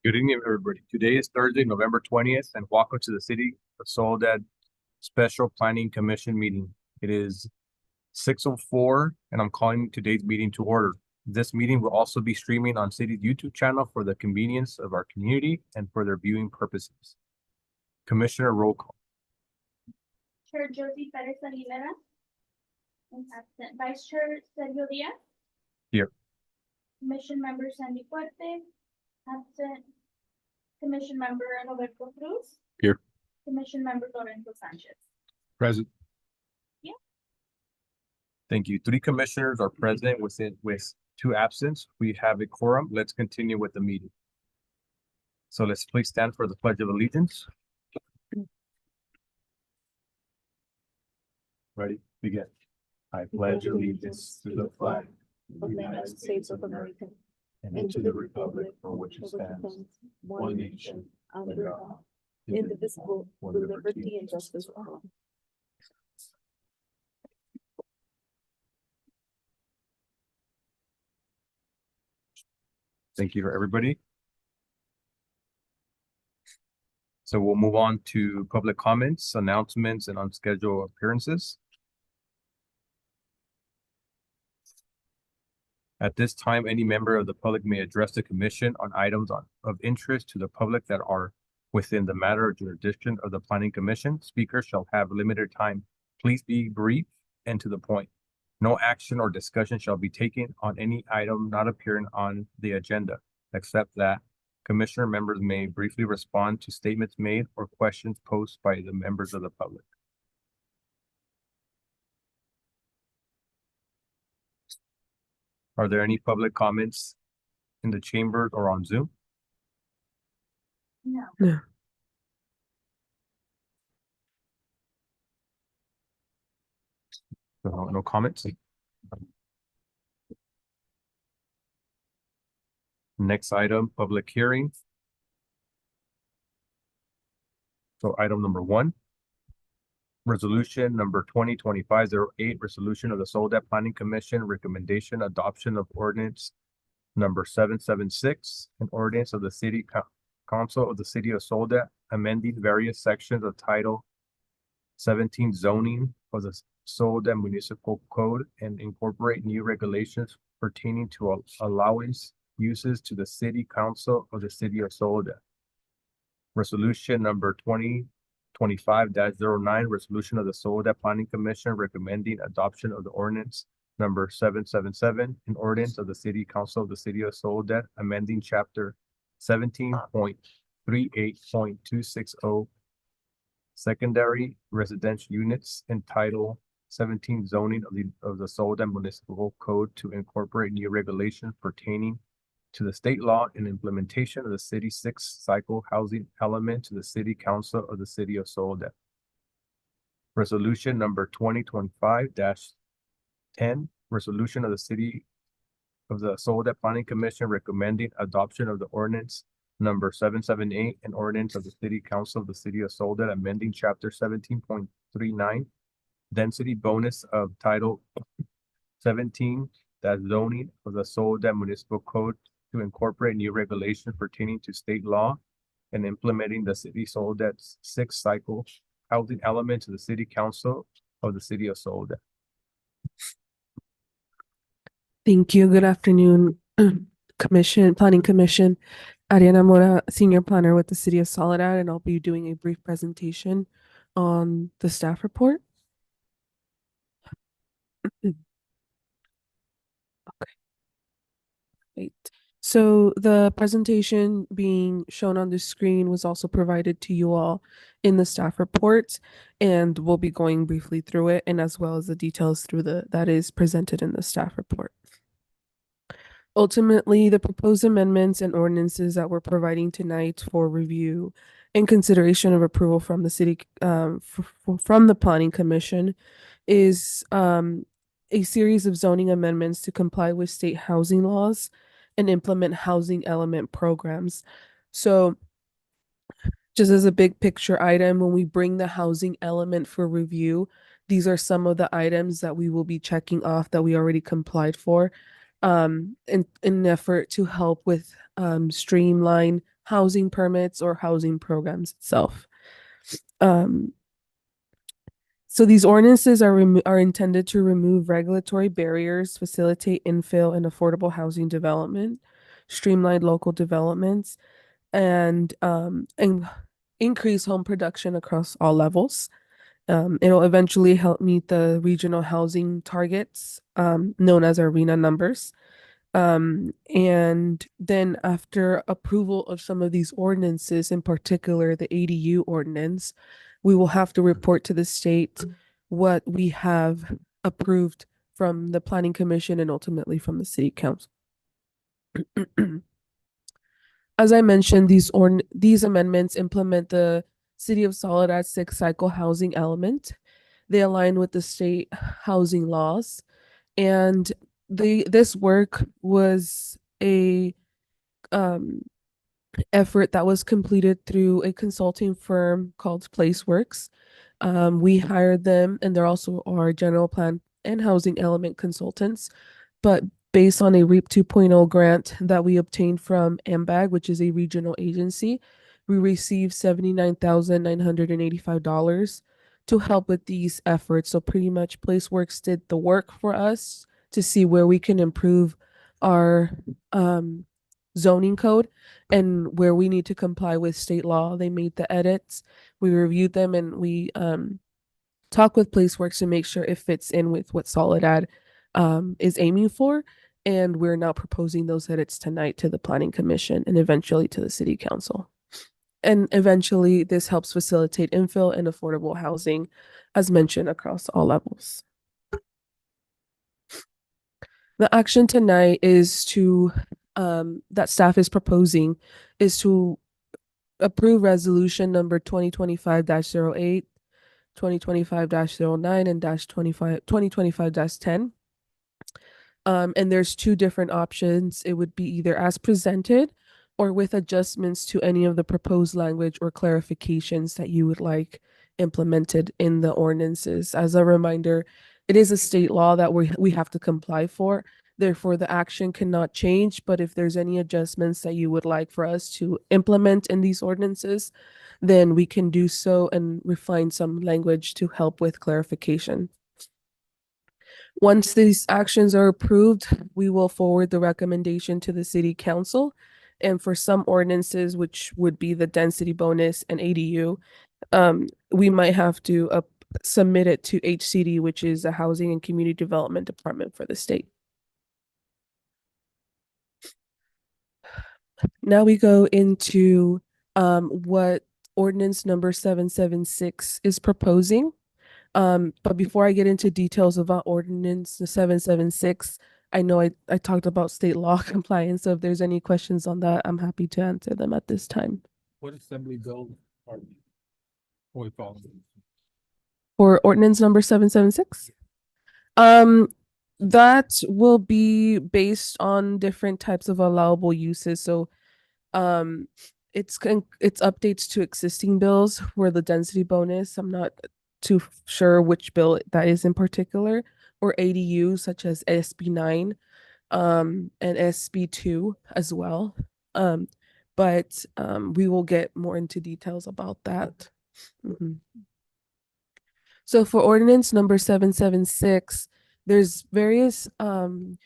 Good evening, everybody. Today is Thursday, November 20th, and welcome to the City of Soledad Special Planning Commission meeting. It is 6:04, and I'm calling today's meeting to order. This meeting will also be streaming on City's YouTube channel for the convenience of our community and for their viewing purposes. Commissioner roll call. Chair Josie Perez Aguilera is absent. Vice Chair Sergio Diaz. Here. Commission Member Sandy Fuerte, absent. Commission Member Roberto Cruz. Here. Commission Member Lorenzo Sanchez. Present. Yeah. Thank you. 3 commissioners are present with 2 absent. We have a quorum. Let's continue with the meeting. So let's please stand for the Pledge of Allegiance. Ready? Begin. I pledge allegiance to the flag of the United States of America and to the republic for which it stands, one nation, under God, indivisible, with liberty and justice for all. Thank you for everybody. So we'll move on to public comments, announcements, and unscheduled appearances. At this time, any member of the public may address the commission on items of interest to the public that are within the matter or jurisdiction of the planning commission. Speakers shall have limited time. Please be brief and to the point. No action or discussion shall be taken on any item not appearing on the agenda, except that commissioner members may briefly respond to statements made or questions posed by the members of the public. Are there any public comments in the chamber or on Zoom? No. No. No comments? Next item, public hearing. So item number 1. Resolution number 2025-08, resolution of the Soledad Planning Commission, recommendation adoption of ordinance number 776, an ordinance of the City Council of the City of Soledad, amending various sections of Title 17 zoning of the Soledad Municipal Code and incorporate new regulations pertaining to allowance uses to the City Council of the City of Soledad. Resolution number 2025-09, resolution of the Soledad Planning Commission recommending adoption of the ordinance number 777, an ordinance of the City Council of the City of Soledad, amending chapter 17.38.260 secondary residential units in Title 17 zoning of the Soledad Municipal Code to incorporate new regulations pertaining to the state law and implementation of the city's 6th cycle housing element to the City Council of the City of Soledad. Resolution number 2025-10, resolution of the City of the Soledad Planning Commission recommending adoption of the ordinance number 778, an ordinance of the City Council of the City of Soledad amending chapter 17.39, density bonus of Title 17, that zoning of the Soledad Municipal Code to incorporate new regulations pertaining to state law and implementing the City Soledad's 6th cycle housing element to the City Council of the City of Soledad. Thank you. Good afternoon, Planning Commission. Ariana Mora, Senior Planner with the City of Soledad, and I'll be doing a brief presentation on the staff report. Okay. Great. So the presentation being shown on the screen was also provided to you all in the staff report, and we'll be going briefly through it and as well as the details through that is presented in the staff report. Ultimately, the proposed amendments and ordinances that we're providing tonight for review and consideration of approval from the city, from the Planning Commission is a series of zoning amendments to comply with state housing laws and implement housing element programs. So just as a big picture item, when we bring the housing element for review, these are some of the items that we will be checking off that we already complied for in an effort to help with streamline housing permits or housing programs itself. So these ordinances are intended to remove regulatory barriers, facilitate infill and affordable housing development, streamline local developments, and increase home production across all levels. It'll eventually help meet the regional housing targets, known as ARENA numbers. And then after approval of some of these ordinances, in particular the ADU ordinance, we will have to report to the state what we have approved from the Planning Commission and ultimately from the City Council. As I mentioned, these amendments implement the City of Soledad six cycle housing element. They align with the state housing laws, and this work was a effort that was completed through a consulting firm called Placeworks. We hired them, and they're also our general plan and housing element consultants. But based on a REAP 2.0 grant that we obtained from AMBAG, which is a regional agency, we received $79,985 to help with these efforts. So pretty much Placeworks did the work for us to see where we can improve our zoning code and where we need to comply with state law. They made the edits, we reviewed them, and we talk with Placeworks to make sure it fits in with what Soledad is aiming for. And we're now proposing those edits tonight to the Planning Commission and eventually to the City Council. And eventually, this helps facilitate infill and affordable housing, as mentioned, across all levels. The action tonight is to, that staff is proposing, is to approve resolution number 2025-08, 2025-09, and 2025-10. And there's two different options. It would be either as presented or with adjustments to any of the proposed language or clarifications that you would like implemented in the ordinances. As a reminder, it is a state law that we have to comply for. Therefore, the action cannot change, but if there's any adjustments that you would like for us to implement in these ordinances, then we can do so and refine some language to help with clarification. Once these actions are approved, we will forward the recommendation to the City Council. And for some ordinances, which would be the density bonus and ADU, we might have to submit it to HCD, which is the Housing and Community Development Department for the state. Now we go into what ordinance number 776 is proposing. But before I get into details about ordinance 776, I know I talked about state law compliance, so if there's any questions on that, I'm happy to answer them at this time. What assembly bill are we following? For ordinance number 776? That will be based on different types of allowable uses. So it's updates to existing bills where the density bonus, I'm not too sure which bill that is in particular, or ADU such as SB 9 and SB 2 as well. But we will get more into details about that. So for ordinance number 776, there's various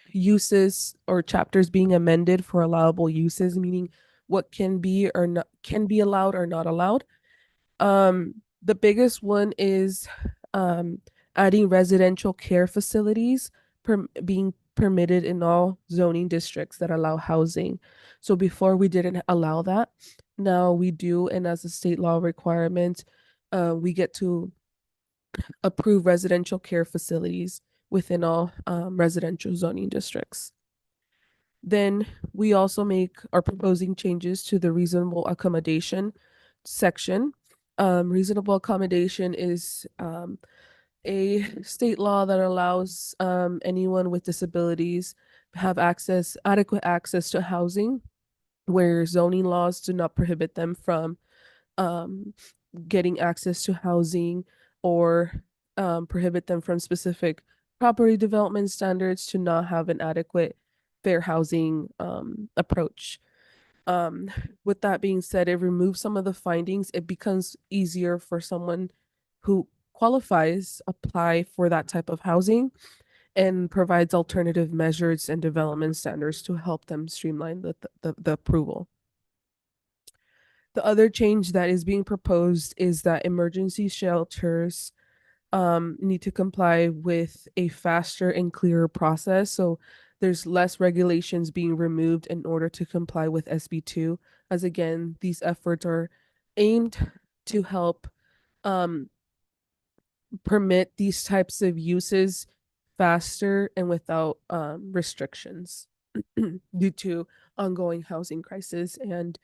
uses or chapters being amended for allowable uses, meaning what can be or not can be allowed or not allowed. The biggest one is adding residential care facilities being permitted in all zoning districts that allow housing. So before we didn't allow that, now we do, and as a state law requirement, we get to approve residential care facilities within all residential zoning districts. Then we also are proposing changes to the reasonable accommodation section. Reasonable accommodation is a state law that allows anyone with disabilities have adequate access to housing, where zoning laws do not prohibit them from getting access to housing or prohibit them from specific property development standards to not have an adequate fair housing approach. With that being said, it removes some of the findings. It becomes easier for someone who qualifies apply for that type of housing and provides alternative measures and development standards to help them streamline the approval. The other change that is being proposed is that emergency shelters need to comply with a faster and clearer process. So there's less regulations being removed in order to comply with SB2, as again, these efforts are aimed to help permit these types of uses faster and without restrictions due to ongoing housing crisis and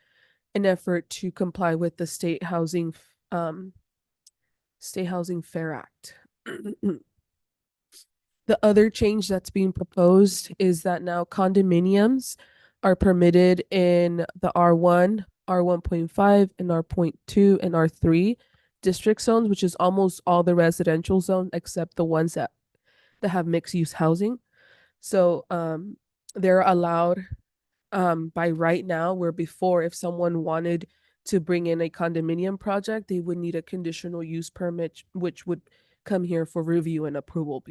an effort to comply with the State Housing Fair Act. The other change that's being proposed is that now condominiums are permitted in the R1, R1.5, and R.2 and R3 district zones, which is almost all the residential zone except the ones that have mixed use housing. So they're allowed by right now, where before if someone wanted to bring in a condominium project, they would need a conditional use permit, which would come here for review and approval.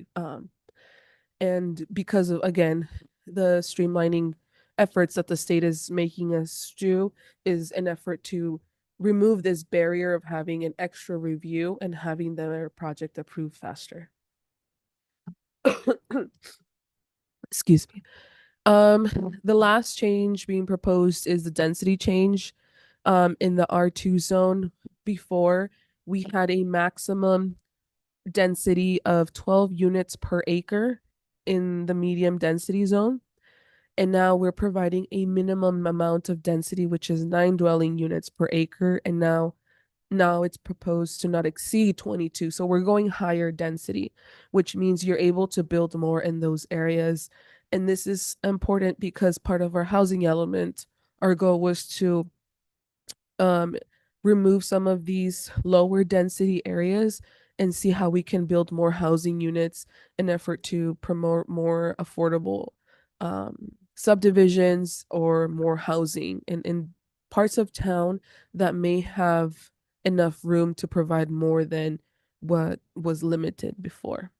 And because of, again, the streamlining efforts that the state is making us do is an effort to remove this barrier of having an extra review and having their project approved faster. Excuse me. The last change being proposed is the density change in the R2 zone. Before, we had a maximum density of 12 units per acre in the medium density zone. And now we're providing a minimum amount of density, which is 9 dwelling units per acre. And now it's proposed to not exceed 22. So we're going higher density, which means you're able to build more in those areas. And this is important because part of our housing element, our goal was to remove some of these lower density areas and see how we can build more housing units in effort to promote more affordable subdivisions or more housing in parts of town that may have enough room to provide more than what was limited before.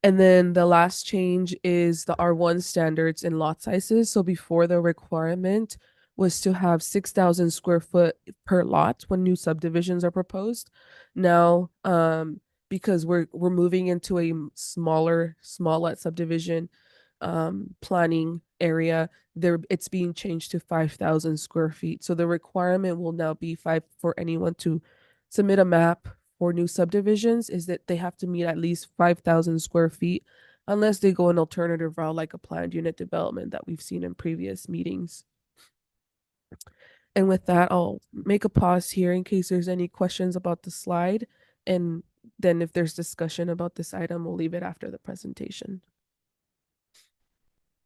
And then the last change is the R1 standards and lot sizes. So before, the requirement was to have 6,000 square foot per lot when new subdivisions are proposed. Now, because we're moving into a smaller lot subdivision planning area, it's being changed to 5,000 square feet. So the requirement will now be for anyone to submit a map for new subdivisions is that they have to meet at least 5,000 square feet unless they go an alternative route like a planned unit development that we've seen in previous meetings. And with that, I'll make a pause here in case there's any questions about the slide. And then if there's discussion about this item, we'll leave it after the presentation.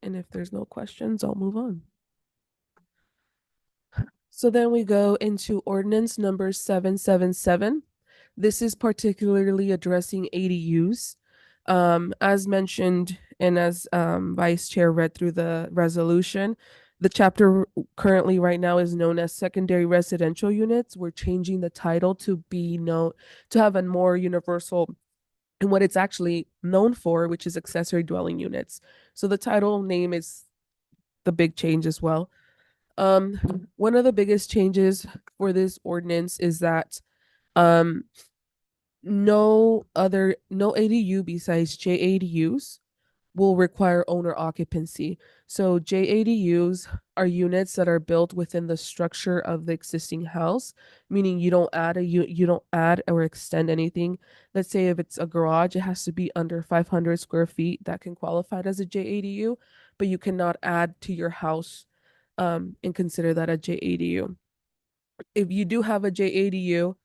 And if there's no questions, I'll move on. So then we go into ordinance number 777. This is particularly addressing ADUs. As mentioned, and as Vice Chair read through the resolution, the chapter currently right now is known as secondary residential units. We're changing the title to have a more universal and what it's actually known for, which is accessory dwelling units. So the title name is the big change as well. One of the biggest changes for this ordinance is that no ADU besides JADUs will require owner occupancy. So JADUs are units that are built within the structure of the existing house, meaning you don't add or extend anything. Let's say if it's a garage, it has to be under 500 square feet. That can qualify as a JADU, but you cannot add to your house and consider that a JADU. If you do have a JADU,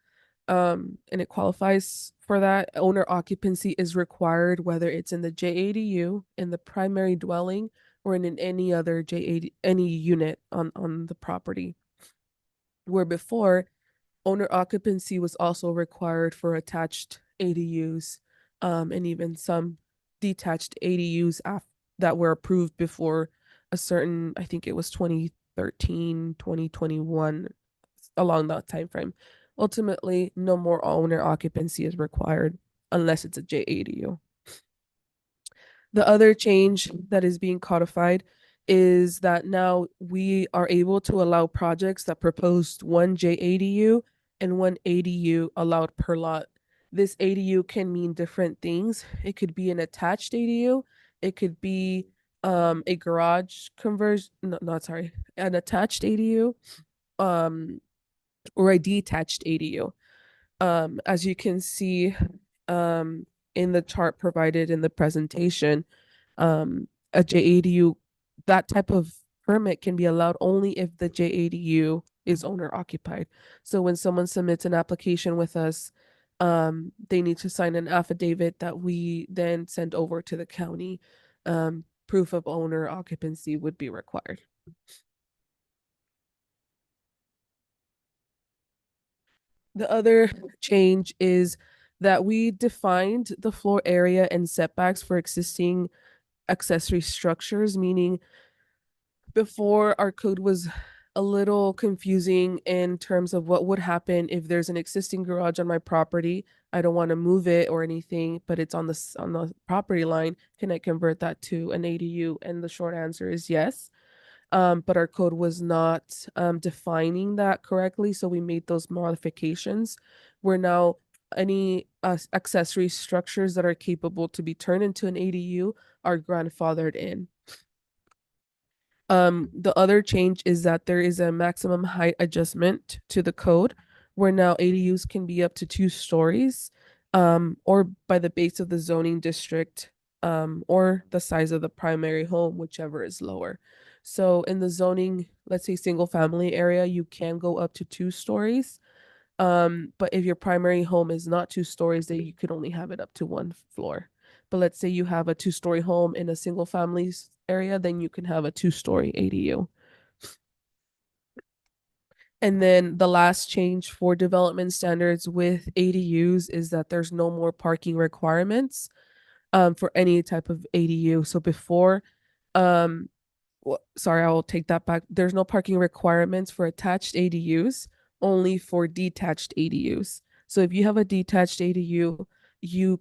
and it qualifies for that, owner occupancy is required, whether it's in the JADU, in the primary dwelling, or in any other any unit on the property. Where before, owner occupancy was also required for attached ADUs, and even some detached ADUs that were approved before a certain, I think it was 2013, 2021, along that time frame. Ultimately, no more owner occupancy is required unless it's a JADU. The other change that is being codified is that now we are able to allow projects that proposed one JADU and one ADU allowed per lot. This ADU can mean different things. It could be an attached ADU. It could be a garage conversion, no, not sorry, an attached ADU, or a detached ADU. As you can see, in the chart provided in the presentation, a JADU, that type of permit can be allowed only if the JADU is owner occupied. So when someone submits an application with us, they need to sign an affidavit that we then send over to the county. Proof of owner occupancy would be required. The other change is that we defined the floor area and setbacks for existing accessory structures, meaning before our code was a little confusing in terms of what would happen if there's an existing garage on my property. I don't want to move it or anything, but it's on the property line. Can I convert that to an ADU? And the short answer is yes. But our code was not defining that correctly, so we made those modifications. Where now any accessory structures that are capable to be turned into an ADU are grandfathered in. The other change is that there is a maximum height adjustment to the code, where now ADUs can be up to 2 stories, or by the base of the zoning district, or the size of the primary home, whichever is lower. So in the zoning, let's say single family area, you can go up to 2 stories. But if your primary home is not 2 stories, then you could only have it up to 1 floor. But let's say you have a 2-story home in a single family area, then you can have a 2-story ADU. And then the last change for development standards with ADUs is that there's no more parking requirements for any type of ADU. So before, sorry, I will take that back. There's no parking requirements for attached ADUs, only for detached ADUs. So if you have a detached ADU, you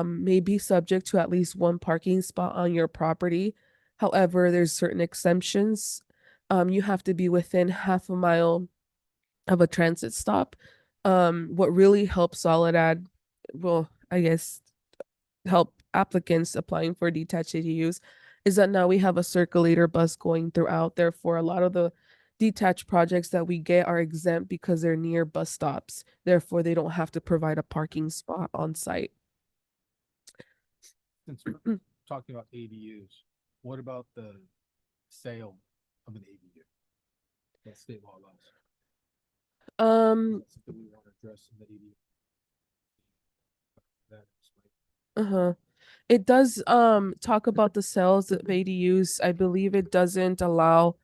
may be subject to at least 1 parking spot on your property. However, there's certain exemptions. You have to be within half a mile of a transit stop. What really helps Soledad, well, I guess help applicants applying for detached ADUs, is that now we have a circulator bus going throughout. Therefore, a lot of the detached projects that we get are exempt because they're near bus stops. Therefore, they don't have to provide a parking spot on site. Since we're talking about ADUs, what about the sale of an ADU? That state law allows. That's something we want to address in the ADU. That is like- It does talk about the sales of ADUs. I believe it doesn't allow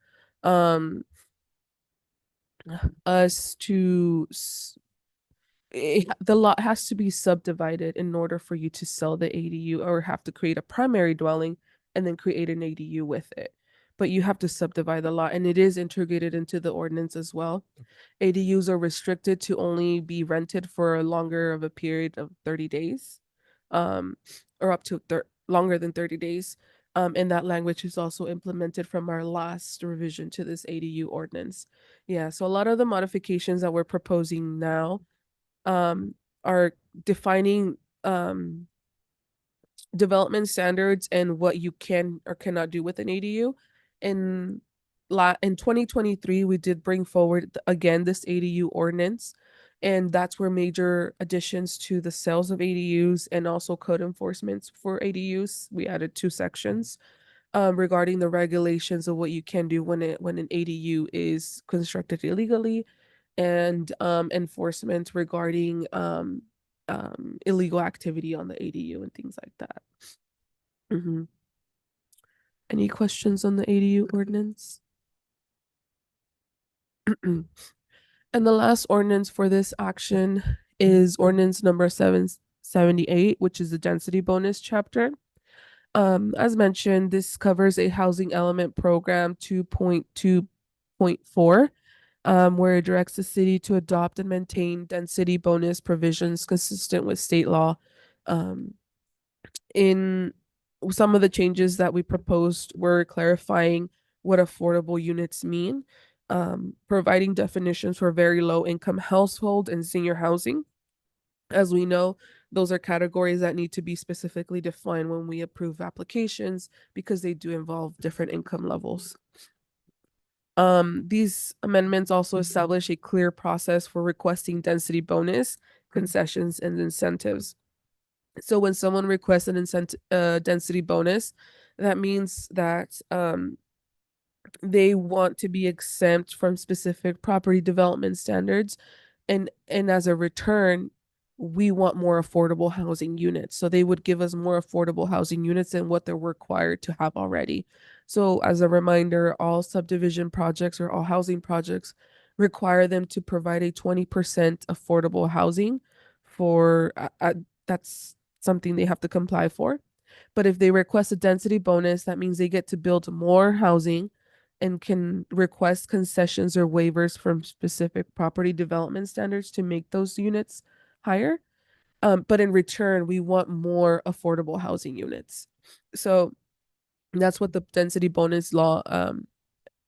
us to the lot has to be subdivided in order for you to sell the ADU, or have to create a primary dwelling and then create an ADU with it. But you have to subdivide the lot, and it is integrated into the ordinance as well. ADUs are restricted to only be rented for a longer of a period of 30 days, or up to longer than 30 days. And that language is also implemented from our last revision to this ADU ordinance. Yeah, so a lot of the modifications that we're proposing now are defining development standards and what you can or cannot do with an ADU. In 2023, we did bring forward again this ADU ordinance, and that's where major additions to the sales of ADUs and also code enforcements for ADUs. We added 2 sections regarding the regulations of what you can do when an ADU is constructed illegally, and enforcement regarding illegal activity on the ADU and things like that. Any questions on the ADU ordinance? And the last ordinance for this action is ordinance number 778, which is the density bonus chapter. As mentioned, this covers a housing element program 2.2.4, where it directs the city to adopt and maintain density bonus provisions consistent with state law. In some of the changes that we proposed were clarifying what affordable units mean, providing definitions for very low income household and senior housing. As we know, those are categories that need to be specifically defined when we approve applications because they do involve different income levels. These amendments also establish a clear process for requesting density bonus, concessions, and incentives. So when someone requests an density bonus, that means that they want to be exempt from specific property development standards, and as a return, we want more affordable housing units. So they would give us more affordable housing units than what they're required to have already. So as a reminder, all subdivision projects or all housing projects require them to provide a 20% affordable housing for that's something they have to comply for. But if they request a density bonus, that means they get to build more housing and can request concessions or waivers from specific property development standards to make those units higher. But in return, we want more affordable housing units. So that's what the density bonus law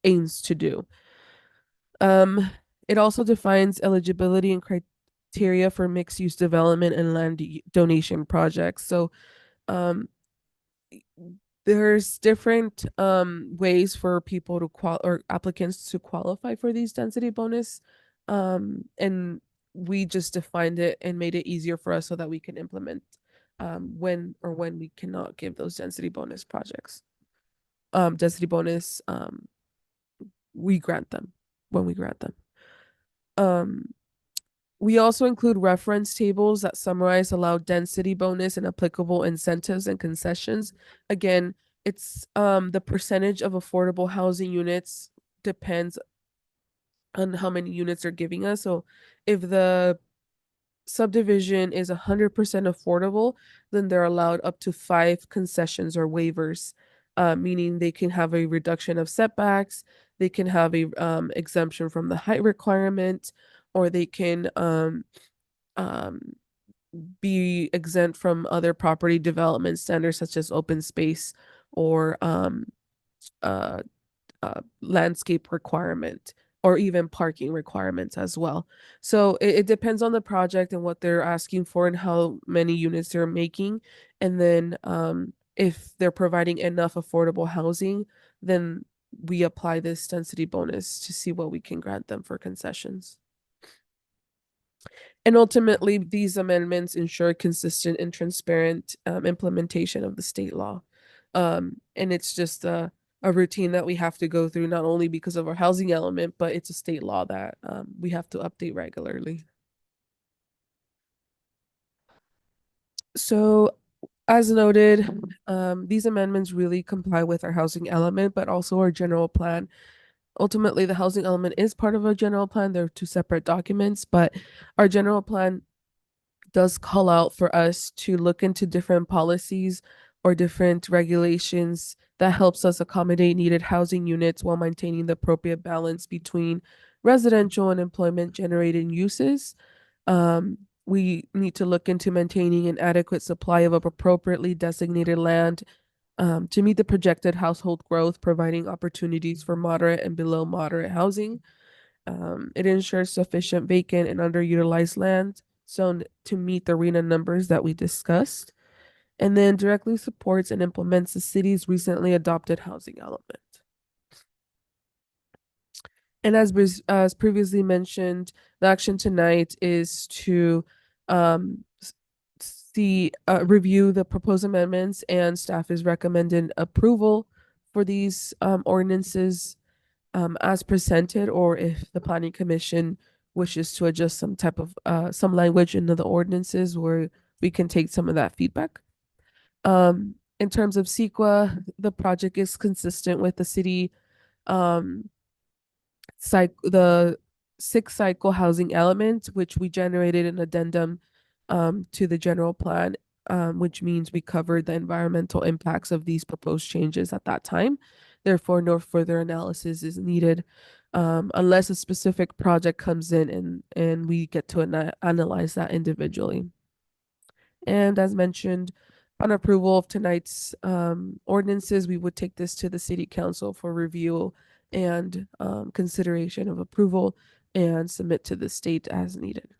aims to do. It also defines eligibility and criteria for mixed use development and land donation projects. So there's different ways for people to or applicants to qualify for these density bonus, and we just defined it and made it easier for us so that we can implement when we cannot give those density bonus projects. Density bonus, we grant them when we grant them. We also include reference tables that summarize allowed density bonus and applicable incentives and concessions. Again, it's the percentage of affordable housing units depends on how many units they're giving us. So if the subdivision is 100% affordable, then they're allowed up to 5 concessions or waivers, meaning they can have a reduction of setbacks, they can have a exemption from the height requirement, or they can be exempt from other property development standards such as open space or landscape requirement, or even parking requirements as well. So it depends on the project and what they're asking for and how many units they're making. And then if they're providing enough affordable housing, then we apply this density bonus to see what we can grant them for concessions. And ultimately, these amendments ensure consistent and transparent implementation of the state law. And it's just a routine that we have to go through, not only because of our housing element, but it's a state law that we have to update regularly. So as noted, these amendments really comply with our housing element, but also our general plan. Ultimately, the housing element is part of our general plan. They're 2 separate documents, but our general plan does call out for us to look into different policies or different regulations that helps us accommodate needed housing units while maintaining the appropriate balance between residential and employment generating uses. We need to look into maintaining an adequate supply of appropriately designated land to meet the projected household growth, providing opportunities for moderate and below moderate housing. It ensures sufficient vacant and underutilized land zoned to meet the RHNA numbers that we discussed, and then directly supports and implements the city's recently adopted housing element. And as previously mentioned, the action tonight is to review the proposed amendments, and staff is recommending approval for these ordinances as presented, or if the planning commission wishes to adjust some type of some language into the ordinances, where we can take some of that feedback. In terms of CEQA, the project is consistent with the city the 6-cycle housing element, which we generated an addendum to the general plan which means we covered the environmental impacts of these proposed changes at that time. Therefore, no further analysis is needed unless a specific project comes in and we get to analyze that individually. And as mentioned, on approval of tonight's ordinances, we would take this to the city council for review and consideration of approval and submit to the state as needed.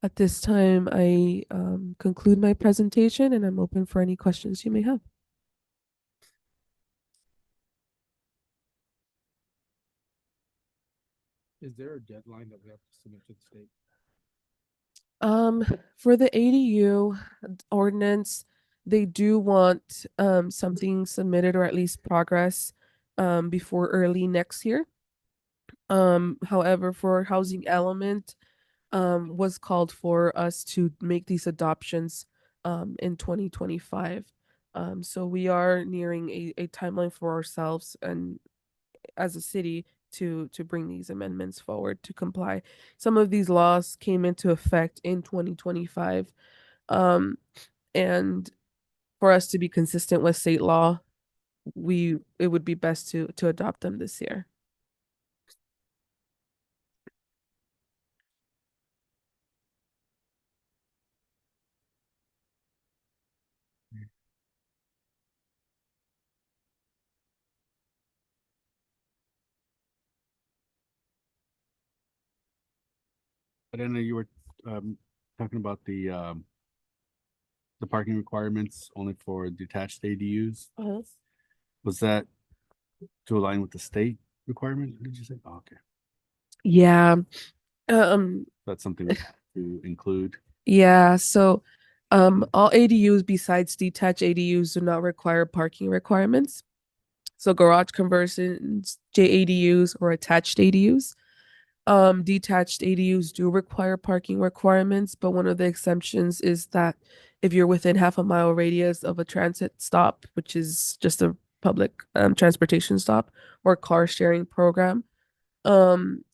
At this time, I conclude my presentation and I'm open for any questions you may have. Is there a deadline that we have to submit to the state? For the ADU ordinance, they do want something submitted or at least progress before early next year. However, for housing element, was called for us to make these adoptions in 2025. So we are nearing a timeline for ourselves and as a city to bring these amendments forward to comply. Some of these laws came into effect in 2025. And for us to be consistent with state law, it would be best to adopt them this year. But I know you were talking about the parking requirements only for detached ADUs. Was that to align with the state requirement? Did you say? Oh, okay, Yeah. that's something we have to include. Yeah, so all ADUs besides detached ADUs do not require parking requirements. So garage conversions, JADUs or attached ADUs. Detached ADUs do require parking requirements, but one of the exemptions is that if you're within half a mile radius of a transit stop, which is just a public transportation stop or car sharing program,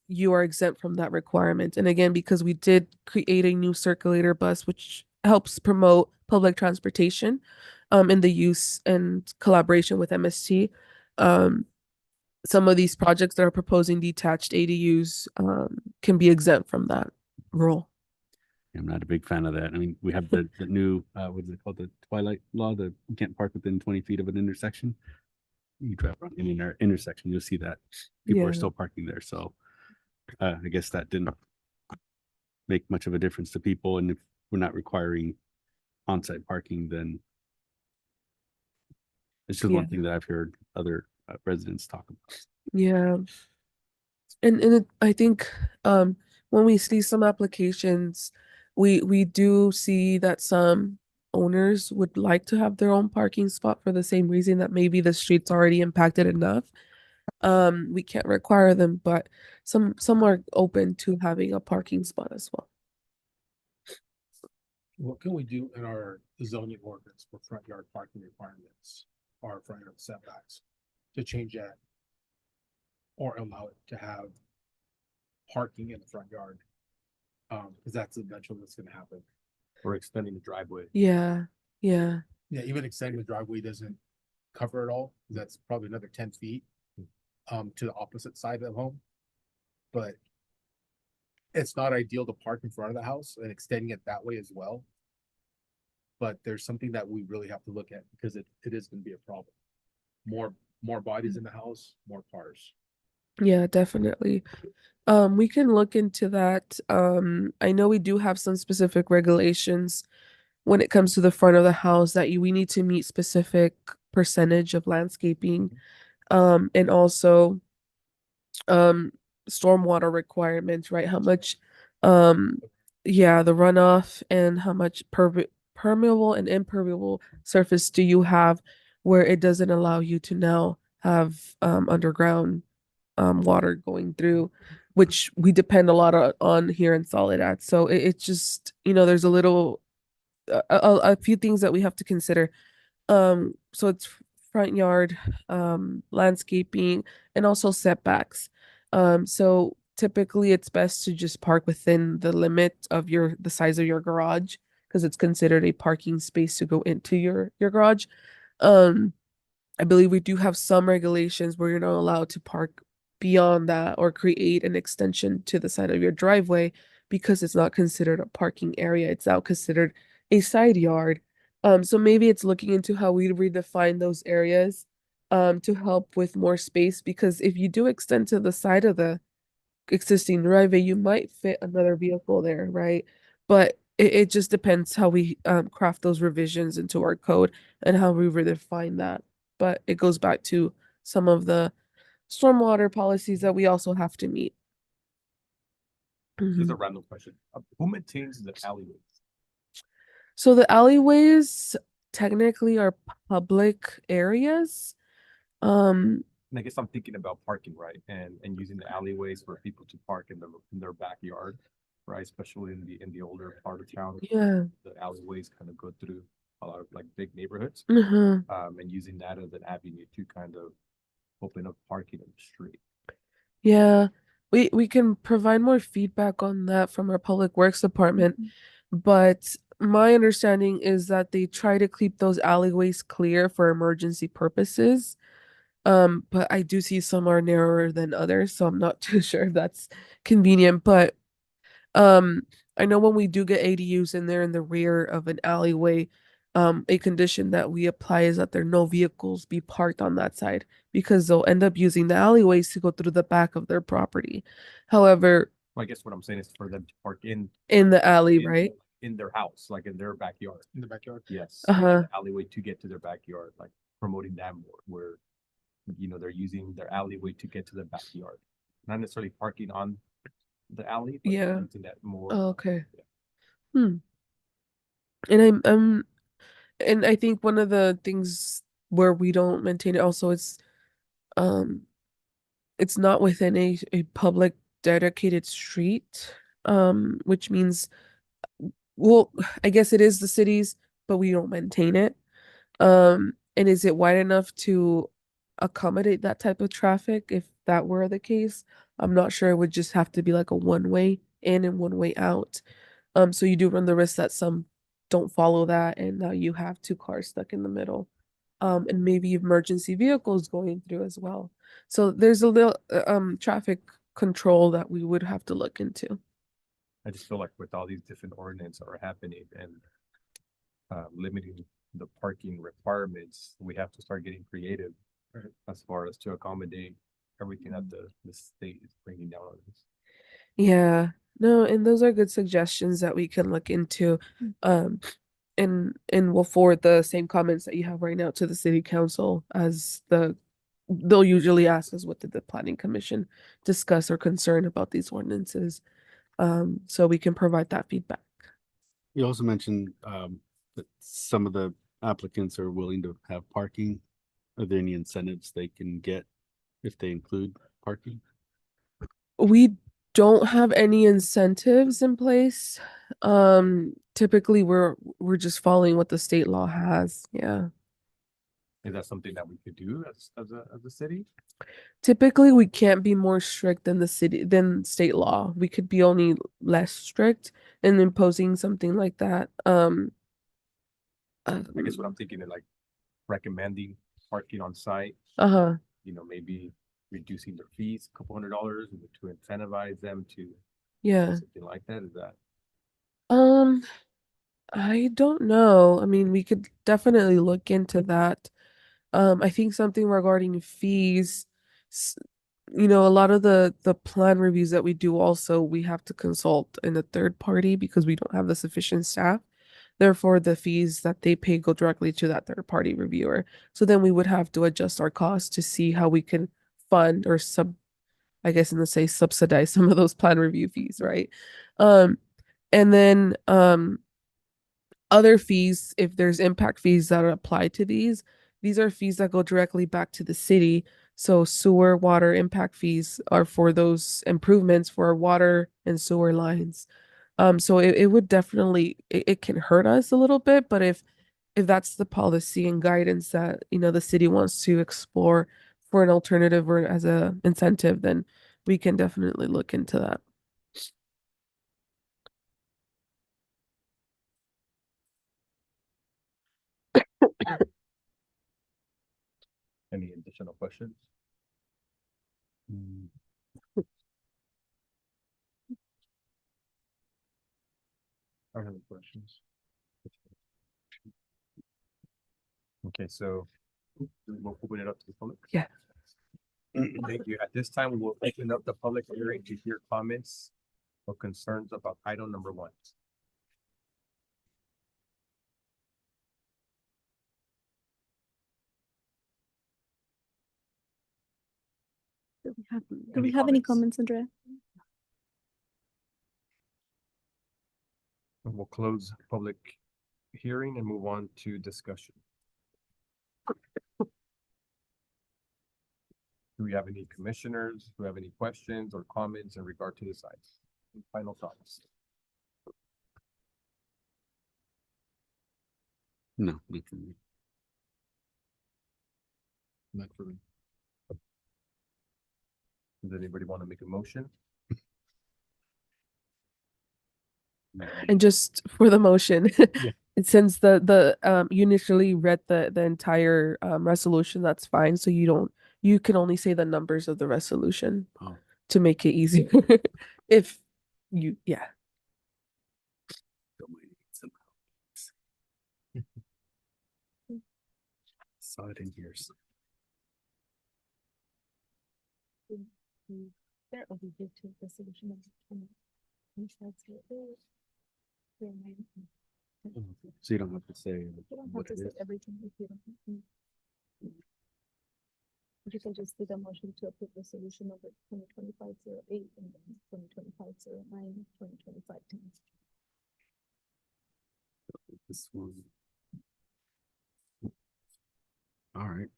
you are exempt from that requirement. And again, because we did create a new circulator bus, which helps promote public transportation, in the use and collaboration with MST, some of these projects that are proposing detached ADUs can be exempt from that rule. I'm not a big fan of that. I mean, we have the new what is it called, the Twilight Law, that you can't park within 20 feet of an intersection. You drive around any intersection, you'll see that people Yeah. are still parking there. So I guess that didn't make much of a difference to people. And if we're not requiring on-site parking, then it's just one Yeah. thing that I've heard other residents talk about. Yeah. I think when we see some applications, we do see that some owners would like to have their own parking spot for the same reason that maybe the street's already impacted enough. We can't require them, but some are open to having a parking spot as well. What can we do in our zoning ordinance for front yard parking requirements or front yard setbacks to change that? Or allow it to have parking in the front yard? Because that's eventually what's gonna happen. Or extending the driveway. Yeah. Yeah, even extending the driveway doesn't cover it all. That's probably another 10 feet to the opposite side of the home. But it's not ideal to park in front of the house and extending it that way as well. But there's something that we really have to look at because it is gonna be a problem. More bodies in the house, more cars. Yeah, definitely. We can look into that. I know we do have some specific regulations when it comes to the front of the house that we need to meet specific percentage of landscaping. And also stormwater requirements, right? How much yeah, the runoff and how much permeable and impermeable surface do you have where it doesn't allow you to now have underground water going through, which we depend a lot on here in Soledad. So it's just, there's a little, a few things that we have to consider. So it's front yard, landscaping, and also setbacks. So typically it's best to just park within the limit of the size of your garage. because it's considered a parking space to go into your garage. Um, I believe we do have some regulations where you're not allowed to park beyond that or create an extension to the side of your driveway because it's not considered a parking area. It's now considered a side yard. So maybe it's looking into how we redefine those areas to help with more space, because if you do extend to the side of the existing driveway, you might fit another vehicle there, right? But it just depends how we craft those revisions into our code and how we redefine that. But it goes back to some of the stormwater policies that we also have to meet. Just a Mhm. random question. Who maintains the alleyways? So the alleyways technically are public areas. Um, And I guess I'm thinking about parking, right? And using the alleyways for people to park in their backyard, right? Especially in the older part of town. yeah. The alleyways kind of go through a lot of like big neighborhoods. Uh-huh. And using that as an avenue to kind of open up parking in the street. Yeah. We can provide more feedback on that from our public works department. But my understanding is that they try to keep those alleyways clear for emergency purposes. But I do see some are narrower than others, so I'm not too sure if that's convenient. But um, I know when we do get ADUs in there in the rear of an alleyway, a condition that we apply is that there no vehicles be parked on that side because they'll end up using the alleyways to go through the back of their property. However, Well, I guess what I'm saying is for them to park in the alley, in- right? in their house, like in their backyard. In the backyard. Yes. Uh-huh. The alleyway to get to their backyard, like promoting that more, where, they're using their alleyway to get to their backyard. Not necessarily parking on the alley, but Yeah. using that more. Oh, okay. Yeah. And and I think one of the things where we don't maintain it also um it's not within a public dedicated street, which means, well, I guess it is the city's, but we don't maintain it. And is it wide enough to accommodate that type of traffic? If that were the case, I'm not sure. It would just have to be like a one-way in and one-way out. So you do run the risk that some don't follow that, and now you have two cars stuck in the middle. And maybe emergency vehicles going through as well. So there's a little traffic control that we would have to look into. I just feel like with all these different ordinances are happening and limiting the parking requirements, we have to start getting creative as far as to accommodate everything that the state is bringing down on us. Yeah. No, and those are good suggestions that we can look into. Um, and we'll forward the same comments that you have right now to the city council, as they'll usually ask us, what did the planning commission discuss or concern about these ordinances? So we can provide that feedback. You also mentioned that some of the applicants are willing to have parking. Are there any incentives they can get if they include parking? We don't have any incentives in place. Typically we're just following what the state law has. Yeah. Is that something that we could do as a city? Typically, we can't be more strict than state law. We could be only less strict in imposing something like that. I guess what I'm thinking is like recommending parking on site, Uh-huh. maybe reducing their fees, a couple $100 to incentivize them to do Yeah. something like that. Is that Um, I don't know. I mean, we could definitely look into that. I think something regarding fees, s- a lot of the plan reviews that we do also, we have to consult in a third party because we don't have the sufficient staff. Therefore, the fees that they pay go directly to that third party reviewer. So then we would have to adjust our costs to see how we can fund or I guess in the say subsidize some of those plan review fees, right? And then other fees, if there's impact fees that are applied to these are fees that go directly back to the city. So sewer, water impact fees are for those improvements for our water and sewer lines. So it would definitely, it can hurt us a little bit, but if that's the policy and guidance that, the city wants to explore for an alternative or as a incentive, then we can definitely look into that. Any additional questions? Mm, I don't have any questions. Okay, so we'll open it up to the public. Yeah. Thank you. At this time, we'll open up the public hearing to hear comments or concerns about item number 1. Do Any we have any comments? comments, Andrea? And we'll close public hearing and move on to discussion. Do we have any commissioners who have any questions or comments in regard to this item? Any final thoughts? No, not for me. Not for me. Does anybody want to make a motion? And just for the motion, Yeah. and since the you initially read the entire resolution, that's fine. So you can only say the numbers of the resolution Oh. to make it easier. If you, yeah. Don't mind it somehow. Saw it in here. They're obligated to the solution of the. So you don't have to say You don't have what to it say is. everything if you don't. You can just do the motion to approve the solution number 2025-08 and then 2025-09, 2025-10. This one. All right,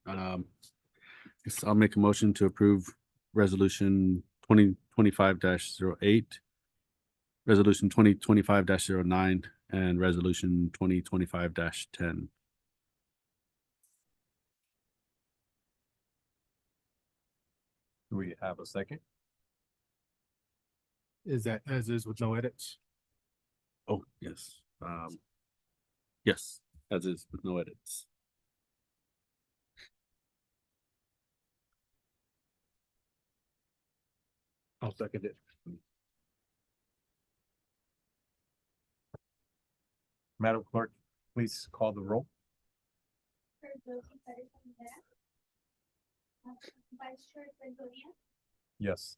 guess I'll make a motion to approve resolution 2025-08, resolution 2025-09, and resolution 2025-10. Do we have a second? Is that as is with no edits? Oh, yes, yes, as is with no edits. I'll second it. Madam Clerk, please call the roll. Chair Josie Perez Rivera. Vice Chair Gregoria, Yes.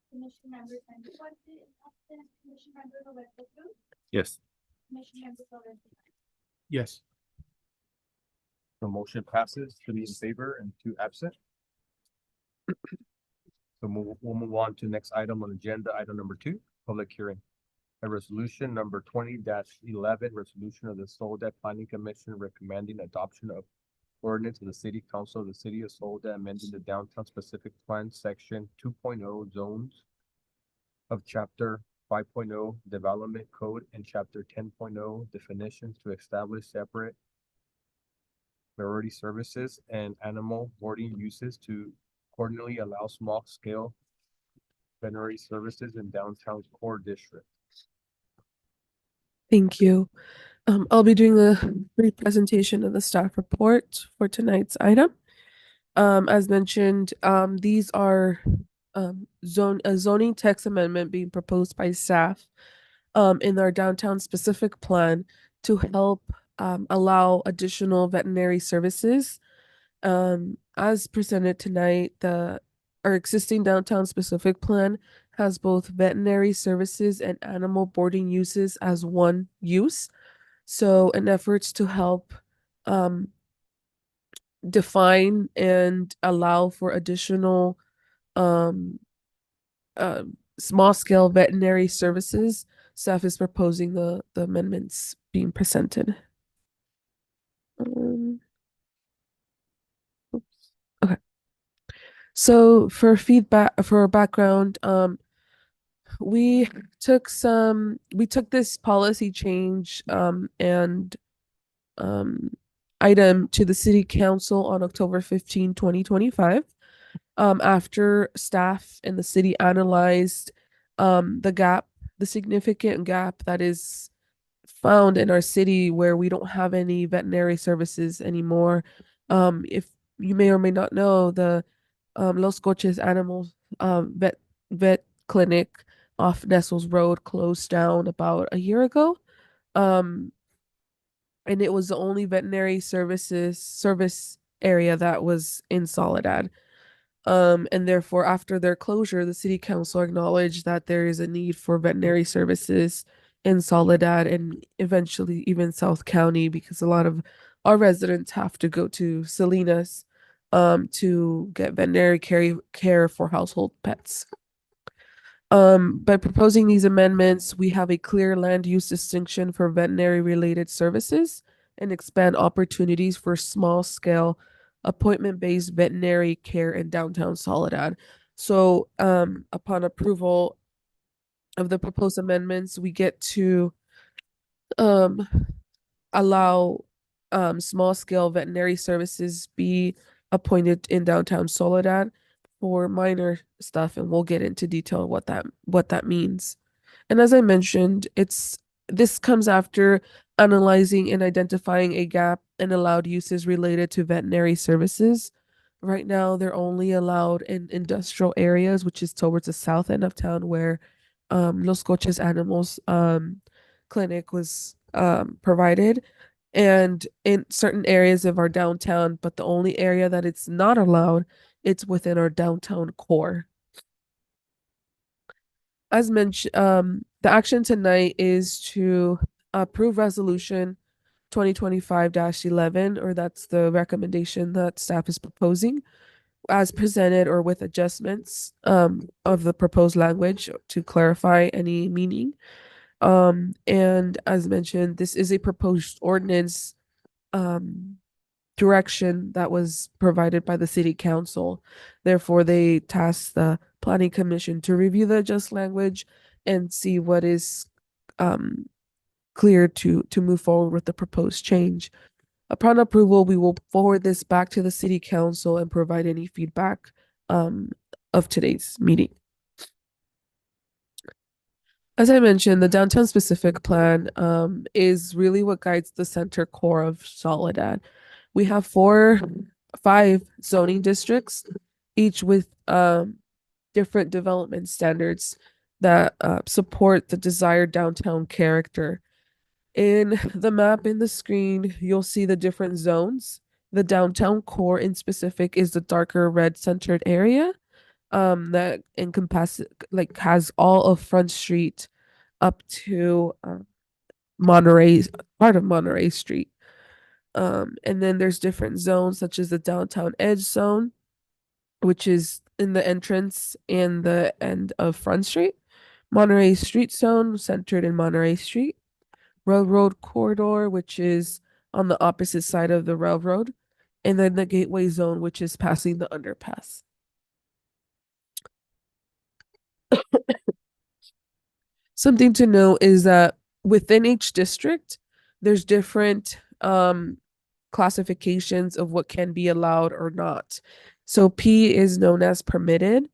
Commission Member Sandy Duarte is absent, Commission Member Roberto Cruz, Yes. Commission Member Lorenzo. Yes. The motion passes, 3 in favor and 2 absent. So we'll move on to next item on agenda, item number 2, public hearing. A resolution number 20-11, resolution of the Soledad Planning Commission recommending adoption of ordinance of the City Council of the City of Soledad amending the downtown specific plan section 2.0 zones of chapter 5.0 development code and chapter 10.0 definitions to establish separate priority services and animal boarding uses to accordingly allow small scale veterinary services in downtown core district. Thank you. I'll be doing a brief presentation of the staff report for tonight's item. As mentioned, these are a zoning text amendment being proposed by staff in our downtown specific plan to help allow additional veterinary services. As presented tonight, our existing downtown specific plan has both veterinary services and animal boarding uses as one use. So in efforts to help define and allow for additional small scale veterinary services, staff is proposing the amendments being presented. Okay. So for background, we took this policy change and item to the city council on October 15, 2025. After staff and the city analyzed the significant gap that is found in our city where we don't have any veterinary services anymore. If you may or may not know, the Los Coches Animal vet clinic off Nestles Road closed down about a year ago. And it was the only veterinary service area that was in Soledad. And therefore, after their closure, the city council acknowledged that there is a need for veterinary services in Soledad and eventually even South County, because a lot of our residents have to go to Salinas to get veterinary care for household pets. By proposing these amendments, we have a clear land use distinction for veterinary related services and expand opportunities for small scale appointment based veterinary care in downtown Soledad. So, upon approval of the proposed amendments, we get to um, allow small scale veterinary services be appointed in downtown Soledad for minor stuff, and we'll get into detail what that means. And as I mentioned, this comes after analyzing and identifying a gap in allowed uses related to veterinary services. Right now, they're only allowed in industrial areas, which is towards the south end of town, where Los Coches Animals clinic was provided, and in certain areas of our downtown, but the only area that it's not allowed, it's within our downtown core. As mentioned, the action tonight is to approve resolution 2025-11, or that's the recommendation that staff is proposing, as presented or with adjustments of the proposed language to clarify any meaning. And as mentioned, this is a proposed ordinance direction that was provided by the city council. Therefore, they tasked the planning commission to review the adjust language and see what is clear to move forward with the proposed change. Upon approval, we will forward this back to the city council and provide any feedback of today's meeting. As I mentioned, the downtown specific plan is really what guides the center core of Soledad. We have 5 zoning districts, each with different development standards that support the desired downtown character. In the map in the screen, you'll see the different zones. The downtown core in specific is the darker red centered area that encompasses, like, has all of Front Street up to Monterey, part of Monterey Street. And then there's different zones such as the downtown edge zone, which is in the entrance and the end of Front Street. Monterey Street zone centered in Monterey Street. Railroad corridor, which is on the opposite side of the railroad. And then the gateway zone, which is passing the underpass. Something to note is that within each district, there's different classifications of what can be allowed or not. So P is known as permitted.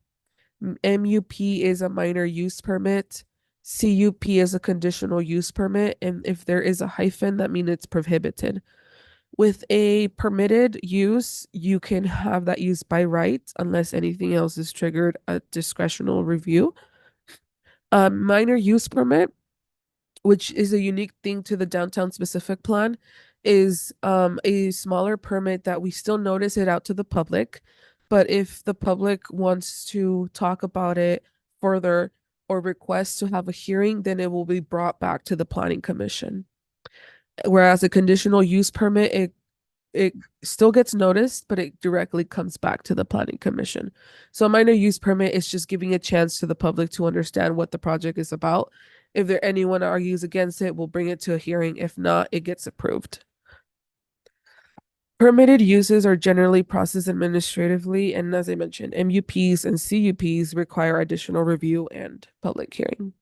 MUP is a minor use permit. CUP is a conditional use permit. And if there is a hyphen, that means it's prohibited. With a permitted use, you can have that use by right unless anything else is triggered at discretional review. Minor use permit, which is a unique thing to the downtown specific plan, is a smaller permit that we still notice it out to the public. But if the public wants to talk about it further or request to have a hearing, then it will be brought back to the planning commission. Whereas a conditional use permit, it still gets noticed, but it directly comes back to the planning commission. So a minor use permit is just giving a chance to the public to understand what the project is about. If there anyone argues against it, we'll bring it to a hearing. If not, it gets approved. Permitted uses are generally processed administratively, and as I mentioned, MUPs and CUPs require additional review and public hearing.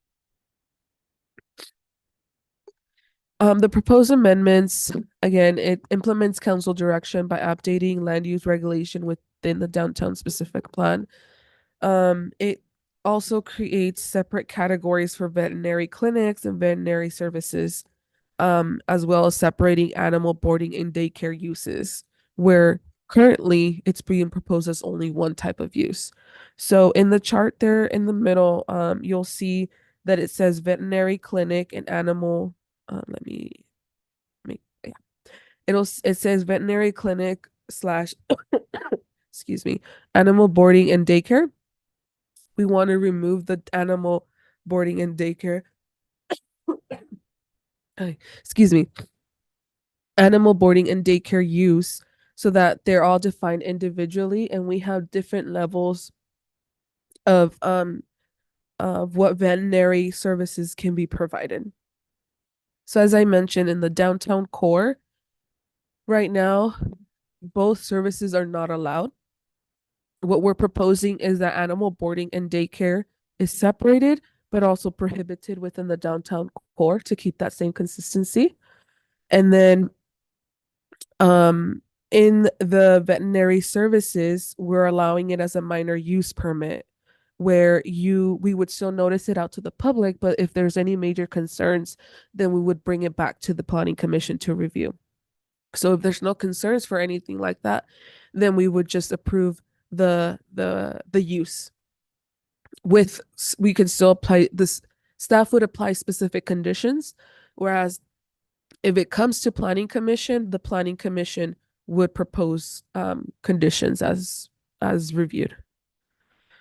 The proposed amendments, again, it implements council direction by updating land use regulation within the downtown specific plan. It also creates separate categories for veterinary clinics and veterinary services, as well as separating animal boarding and daycare uses, where currently it's being proposed as only one type of use. So in the chart there in the middle, you'll see that it says veterinary clinic and animal. Let me make, yeah. It says veterinary clinic slash excuse me, animal boarding and daycare. We want to remove the animal boarding and daycare. Excuse me. Animal boarding and daycare use so that they're all defined individually and we have different levels of what veterinary services can be provided. So as I mentioned in the downtown core, right now both services are not allowed. What we're proposing is that animal boarding and daycare is separated but also prohibited within the downtown core to keep that same consistency. And then in the veterinary services, we're allowing it as a minor use permit where we would still notice it out to the public, but if there's any major concerns, then we would bring it back to the planning commission to review. So if there's no concerns for anything like that, then we would just approve the use. We could still apply this, staff would apply specific conditions, whereas if it comes to planning commission, the planning commission would propose conditions as reviewed.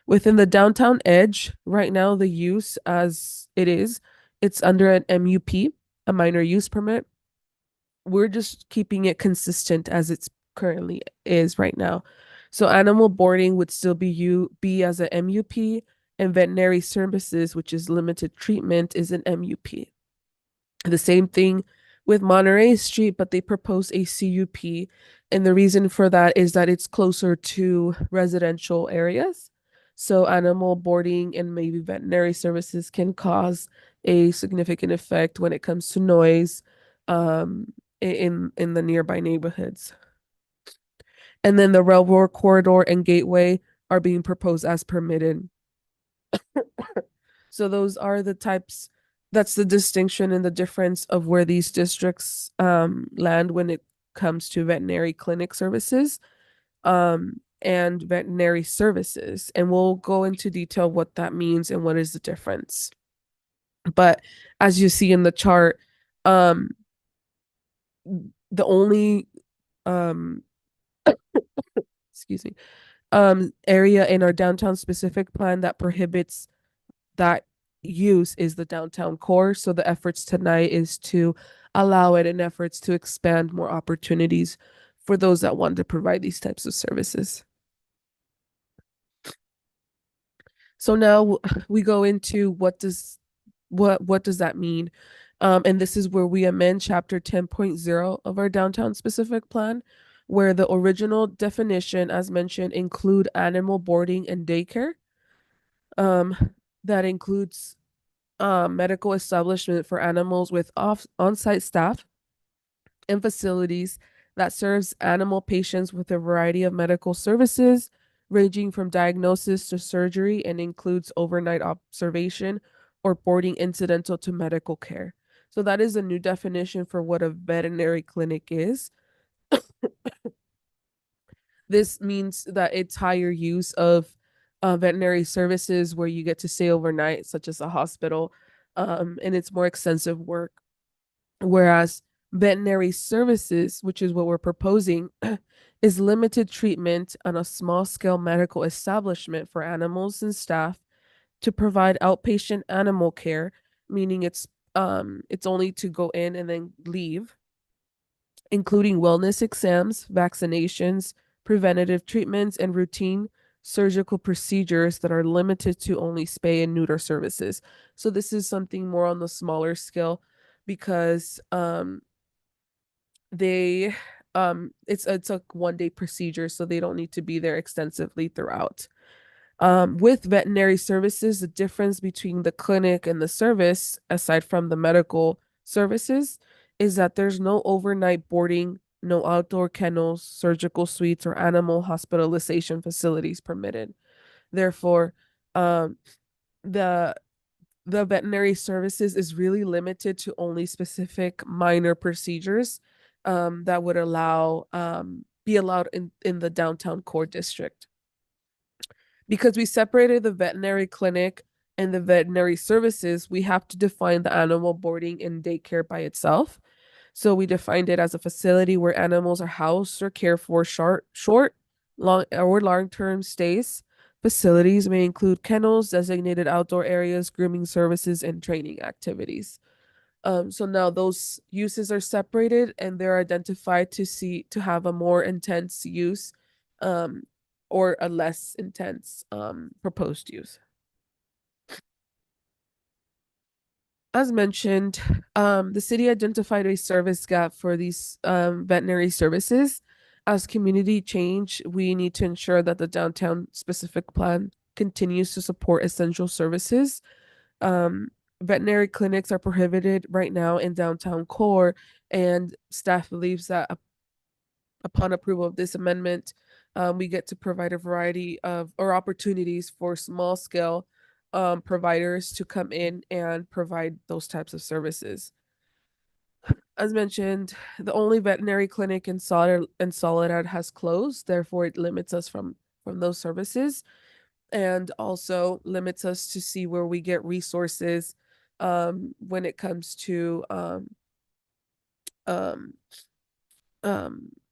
Within the downtown edge, right now the use as it is, it's under an MUP, a minor use permit. We're just keeping it consistent as it's currently is right now. So animal boarding would still be as a MUP, and veterinary services, which is limited treatment, is an MUP. The same thing with Monterey Street, but they propose a CUP. And the reason for that is that it's closer to residential areas. So animal boarding and maybe veterinary services can cause a significant effect when it comes to noise in the nearby neighborhoods. And then the railroad corridor and gateway are being proposed as permitted. So those are the types, that's the distinction and the difference of where these districts land when it comes to veterinary clinic services and veterinary services. And we'll go into detail what that means and what is the difference. But as you see in the chart, the only excuse me, area in our downtown specific plan that prohibits that use is the downtown core. So the efforts tonight is to allow it and efforts to expand more opportunities for those that want to provide these types of services. So now we go into what does that mean? And this is where we amend chapter 10.0 of our downtown specific plan, where the original definition, as mentioned, include animal boarding and daycare. That includes medical establishment for animals with on-site staff and facilities that serves animal patients with a variety of medical services, ranging from diagnosis to surgery, and includes overnight observation or boarding incidental to medical care. So that is a new definition for what a veterinary clinic is. This means that it's higher use of veterinary services where you get to stay overnight, such as a hospital, and it's more extensive work. Whereas veterinary services, which is what we're proposing, is limited treatment on a small scale medical establishment for animals and staff to provide outpatient animal care, meaning it's only to go in and then leave, including wellness exams, vaccinations, preventative treatments, and routine surgical procedures that are limited to only spay and neuter services. So this is something more on the smaller scale because it's a 1-day procedure, so they don't need to be there extensively throughout. With veterinary services, the difference between the clinic and the service, aside from the medical services, is that there's no overnight boarding, no outdoor kennels, surgical suites, or animal hospitalization facilities permitted. Therefore, the veterinary services is really limited to only specific minor procedures that would allow be allowed in the downtown core district. Because we separated the veterinary clinic and the veterinary services, we have to define the animal boarding and daycare by itself. So we defined it as a facility where animals are housed or cared for long-term stays. Facilities may include kennels, designated outdoor areas, grooming services, and training activities. So now those uses are separated and they're identified to have a more intense use, or a less intense, proposed use. As mentioned, the city identified a service gap for these veterinary services. As community change, we need to ensure that the downtown specific plan continues to support essential services. Veterinary clinics are prohibited right now in downtown core, and staff believes that upon approval of this amendment, we get to provide a variety of or opportunities for small scale providers to come in and provide those types of services. As mentioned, the only veterinary clinic in Soledad has closed, therefore it limits us from those services, and also limits us to see where we get resources when it comes to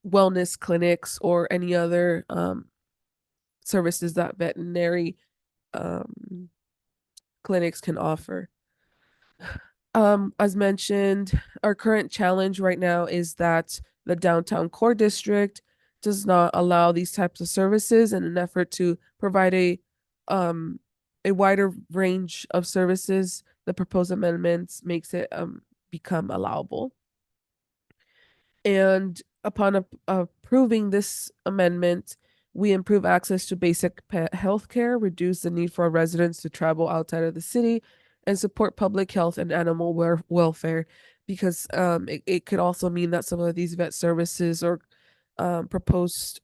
wellness clinics or any other services that veterinary clinics can offer. As mentioned, our current challenge right now is that the downtown core district does not allow these types of services. In an effort to provide a wider range of services, the proposed amendments makes it become allowable. And upon approving this amendment, we improve access to basic pet health care, reduce the need for residents to travel outside of the city, and support public health and animal welfare. Because it could also mean that some of these vet services or proposed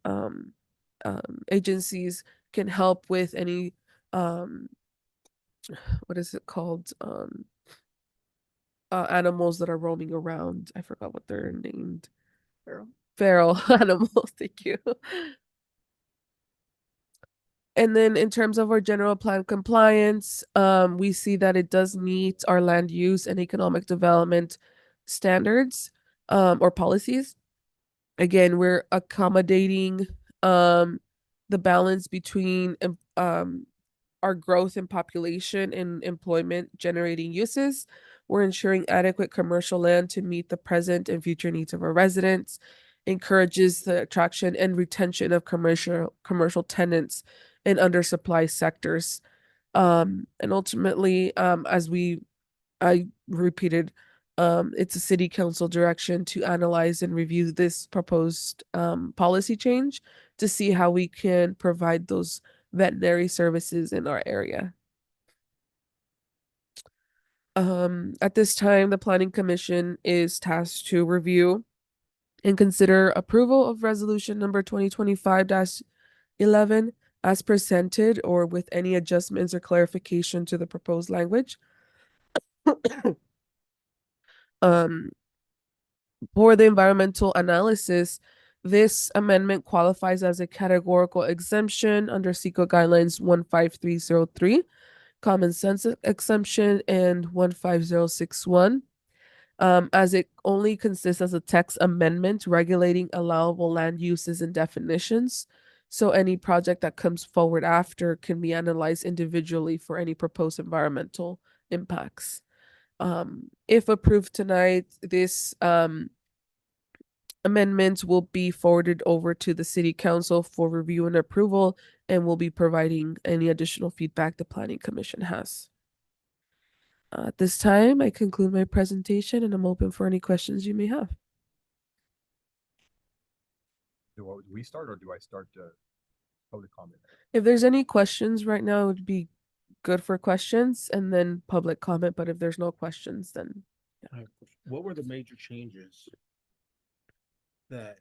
agencies can help with any what is it called, animals that are roaming around. I forgot what they're named. Feral animals. Thank you. And then in terms of our general plan compliance, we see that it does meet our land use and economic development standards, or policies. Again, we're accommodating the balance between our growth in population and employment generating uses. We're ensuring adequate commercial land to meet the present and future needs of our residents, encourages the attraction and retention of commercial tenants in undersupplied sectors. And ultimately, as I repeated, it's a city council direction to analyze and review this proposed policy change to see how we can provide those veterinary services in our area. At this time, the Planning Commission is tasked to review and consider approval of resolution number 2025-11 as presented or with any adjustments or clarification to the proposed language. For the environmental analysis, this amendment qualifies as a categorical exemption under CEQA guidelines 15303, common sense exemption, and 15061. As it only consists as a text amendment regulating allowable land uses and definitions. So any project that comes forward after can be analyzed individually for any proposed environmental impacts. If approved tonight, this amendment will be forwarded over to the city council for review and approval, and will be providing any additional feedback the planning commission has. At this time, I conclude my presentation and I'm open for any questions you may have. Do we start or do I start public comment? If there's any questions right now, it would be good for questions and then public comment, but if there's no questions, then I have a question. What were the major changes that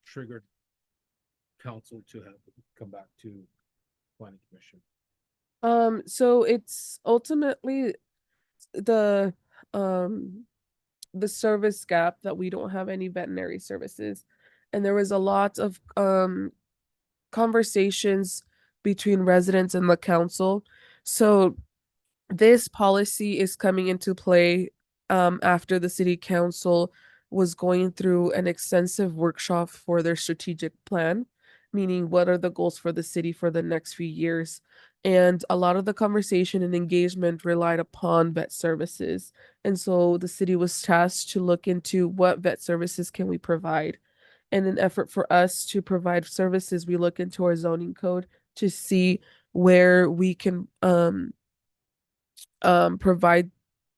triggered council to have come back to planning commission? so it's ultimately the service gap that we don't have any veterinary services and there was a lot of conversations between residents and the council. So this policy is coming into play after the city council was going through an extensive workshop for their strategic plan, meaning what are the goals for the city for the next few years. And a lot of the conversation and engagement relied upon vet services. And so the city was tasked to look into what vet services can we provide. In an effort for us to provide services, we look into our zoning code to see where we can provide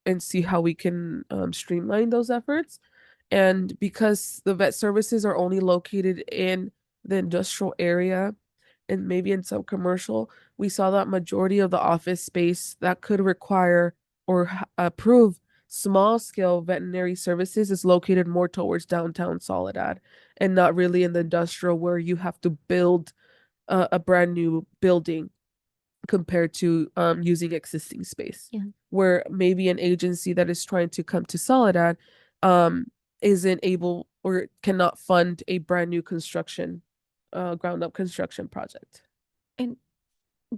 and see how we can streamline those efforts. And because the vet services are only located in the industrial area and maybe in some commercial, we saw that majority of the office space that could require or approve small scale veterinary services is located more towards downtown Soledad and not really in the industrial where you have to build a brand new building compared to using existing space. Yeah. Where maybe an agency that is trying to come to Soledad isn't able or cannot fund a brand new construction, ground up construction project. And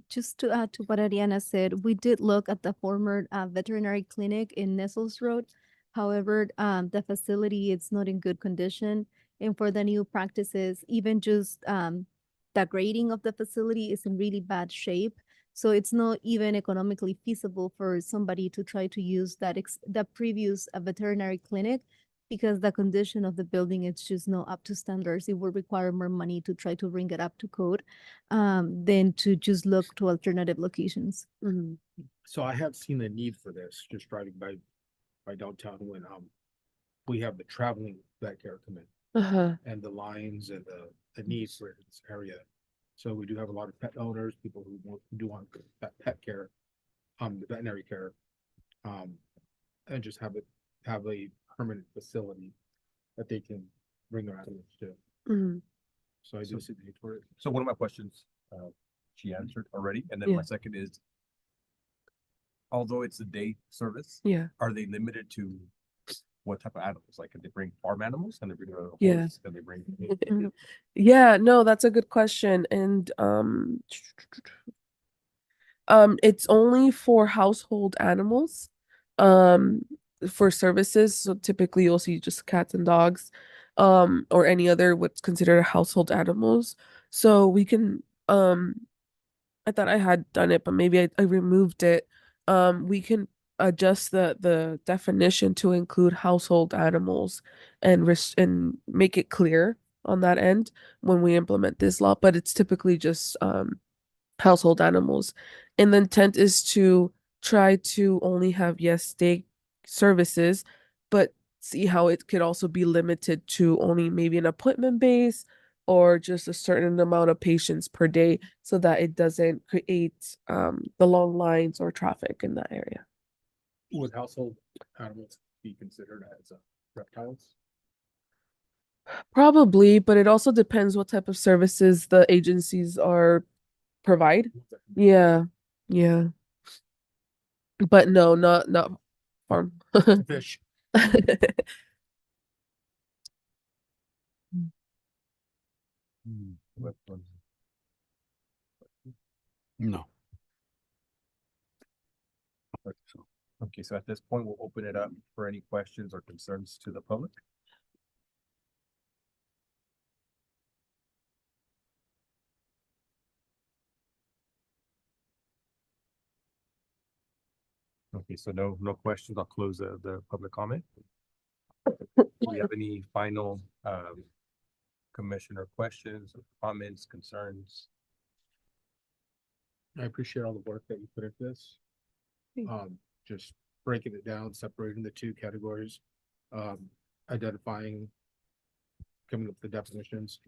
just to add to what Ariana said, we did look at the former veterinary clinic in Nestles Road. However, the facility is not in good condition. And for the new practices, even just the grading of the facility is in really bad shape. So it's not even economically feasible for somebody to try to use that previous veterinary clinic because the condition of the building is just not up to standards. It would require more money to try to bring it up to code than to just look to alternative locations. Mhm. So I have seen the need for this, just driving by downtown when, we have the traveling vet care come in Uh-huh. and the lines and the need for this area. So we do have a lot of pet owners, people who do want pet care, the veterinary care. And just have a permanent facility that they can bring their animals to. Mhm. So I do see the need for it. So one of my questions, she answered already, and then my Yeah. second is, although it's a day service, Yeah. are they limited to what type of animals? Like, can they bring farm animals? Can they bring a Yeah. horse? Can they bring? Yeah, no, that's a good question. And it's only for household animals. For services. So typically you'll see just cats and dogs, or any other what's considered household animals. So we can I thought I had done it, but maybe I removed it. We can adjust the definition to include household animals and make it clear on that end when we implement this law, but it's typically just household animals. And the intent is to try to only have yes day services, but see how it could also be limited to only maybe an appointment base or just a certain amount of patients per day so that it doesn't create the long lines or traffic in that area. Would household animals be considered as reptiles? Probably, but it also depends what type of services the agencies are provide. Yeah. Yeah. But no, not farm. Fish. No. Okay, so at this point, we'll open it up for any questions or concerns to the public. Okay, so no questions. I'll close the public comment. Do we have any final commissioner questions, comments, concerns? I appreciate all the work that you put into this. Thank Just breaking it down, separating the two categories, identifying, coming up with the definitions,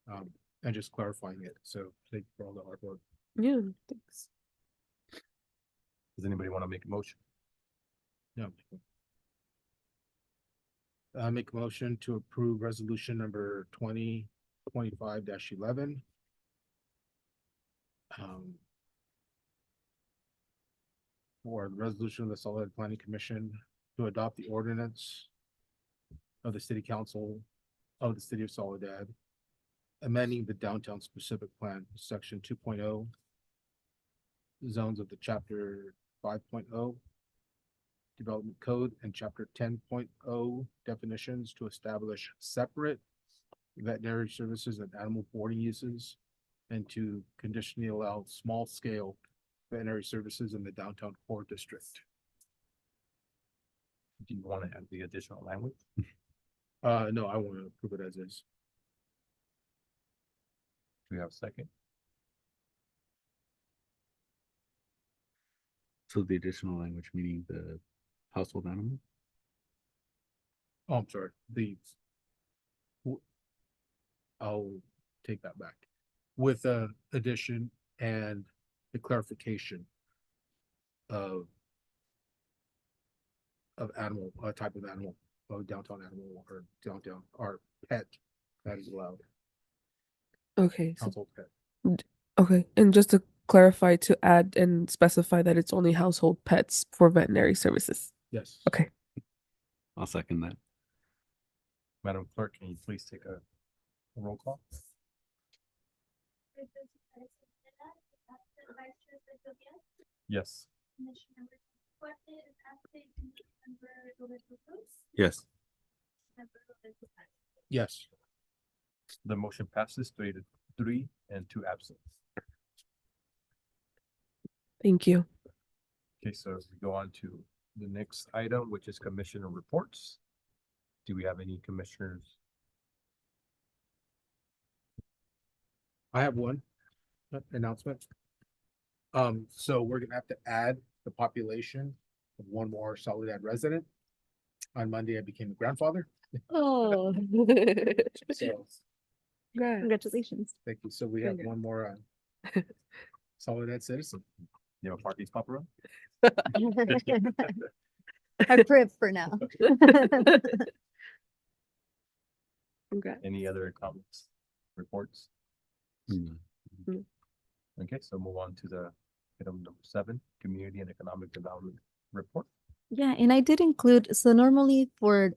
and just clarifying it. So thank you for all the hard work. Yeah, thanks. Does anybody want to make a motion? Yeah. I make a motion to approve resolution number 2025-11. For the resolution of the Soledad Planning Commission to adopt the ordinance of the City Council of the city of Soledad, amending the downtown specific plan, section 2.0, zones of the chapter 5.0 development code, and chapter 10.0 definitions to establish separate veterinary services and animal boarding uses, and to conditionally allow small scale veterinary services in the downtown core district. Do you want to add the additional language? No, I want to approve it as is. Do we have a second? So the additional language, meaning the household animal? Oh, I'm sorry, I'll take that back. With a addition and the clarification of animal, type of animal, downtown animal or downtown, or pet that is allowed, Okay, so, household pet. okay, and just to clarify, to add and specify that it's only household pets for veterinary services. Yes. Okay. I'll second that. Madam Clerk, can you please take a roll call? Yes. Yes. Yes. The motion passes 3-3 and 2 absent. Thank you. Okay, so we go on to the next item, which is commissioner reports. Do we have any commissioners? I have one announcement. So we're gonna have to add the population of one more Soledad resident. On Monday, I became a grandfather, Oh. so Congratulations. thank you. So we have one more Soledad citizen. You have a parking spot around? Our crib for now. Congrats. Any other comments, reports? Mm. Okay, so move on to the item number 7, community and economic development report. Yeah, and I did include, so normally for